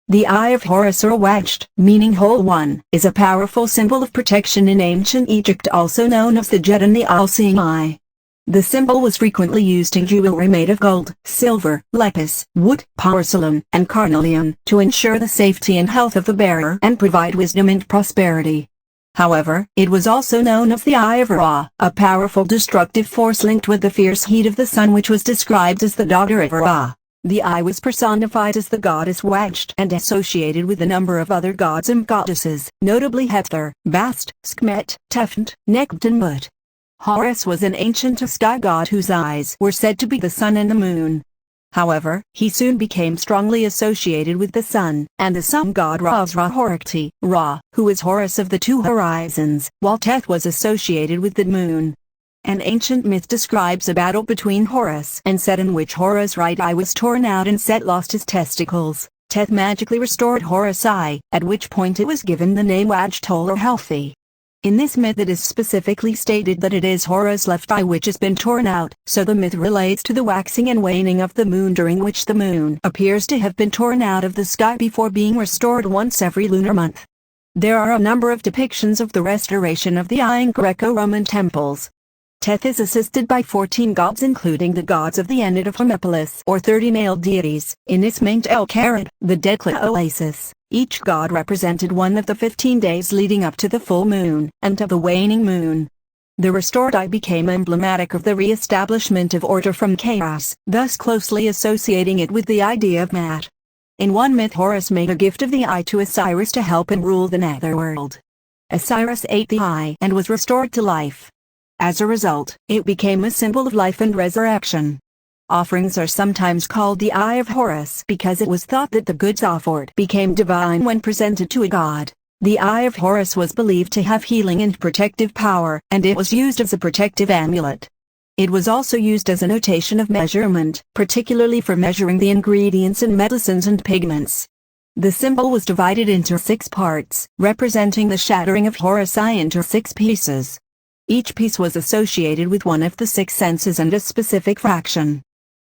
The Eye of Horus, or Wadjet, meaning whole one, is a powerful symbol of protection in ancient Egypt, also known as the Ujat and the all-seeing eye. The symbol was frequently used in jewelry made of gold, silver, lapis, wood, porcelain, and carnelian, to ensure the safety and health of the bearer and provide wisdom and prosperity. However, it was also known as the Eye of Ra, a powerful destructive force linked with the fierce heat of the sun, which was described as the daughter of Ra. The eye was personified as the goddess Wadjet and associated with a number of other gods and goddesses, notably Hathor, Bast, Sekhmet, Tefnut, Nekhbet and Mut. Horus was an ancient sky god whose eyes were said to be the sun and the moon. However, he soon became strongly associated with the sun, and the sun god Ra's Ra-Horakhty, Ra, who is Horus of the two horizons, while Thoth was associated with the moon. An ancient myth describes a battle between Horus and Set in which Horus' right eye was torn out and Set lost his testicles. Thoth magically restored Horus' eye, at which point it was given the name Wadjet or healthy. In this myth it is specifically stated that it is Horus' left eye which has been torn out, so the myth relates to the waxing and waning of the moon, during which the moon appears to have been torn out of the sky before being restored once every lunar month. There are a number of depictions of the restoration of the eye in Greco-Roman temples. Thoth is assisted by 14 gods, including the gods of the Ennead of Hermopolis, or 30 male deities, in Ismaint el-Karad, the Dekla oasis. Each god represented one of the 15 days leading up to the full moon, and of the waning moon. The restored eye became emblematic of the re-establishment of order from chaos, thus closely associating it with the idea of Mat. In one myth, Horus made a gift of the eye to Osiris to help him rule the netherworld. Osiris ate the eye and was restored to life. As a result, it became a symbol of life and resurrection. Offerings are sometimes called the Eye of Horus because it was thought that the goods offered became divine when presented to a god. The Eye of Horus was believed to have healing and protective power, and it was used as a protective amulet. It was also used as a notation of measurement, particularly for measuring the ingredients in medicines and pigments. The symbol was divided into 6 parts, representing the shattering of Horus' eye into 6 pieces. Each piece was associated with one of the 6 senses and a specific fraction.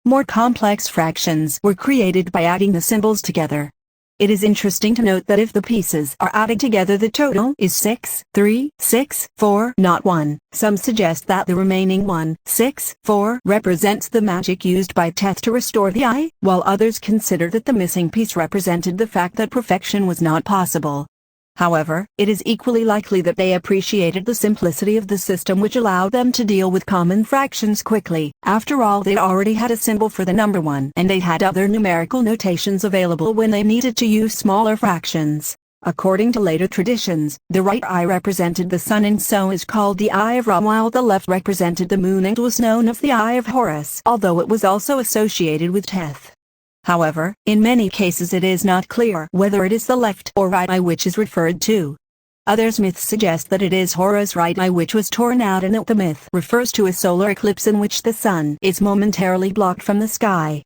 More complex fractions were created by adding the symbols together. It is interesting to note that if the pieces are added together, the total is 6, 3, 6, 4, not 1. Some suggest that the remaining 1, 6, 4 represents the magic used by Thoth to restore the eye, while others consider that the missing piece represented the fact that perfection was not possible. However, it is equally likely that they appreciated the simplicity of the system, which allowed them to deal with common fractions quickly. After all, they already had a symbol for the number 1, and they had other numerical notations available when they needed to use smaller fractions. According to later traditions, the right eye represented the sun and so is called the Eye of Ra, while the left represented the moon and was known as the Eye of Horus, although it was also associated with Thoth. However, in many cases it is not clear whether it is the left or right eye which is referred to. Others myths suggest that it is Horus' right eye which was torn out, and that the myth refers to a solar eclipse in which the sun is momentarily blocked from the sky.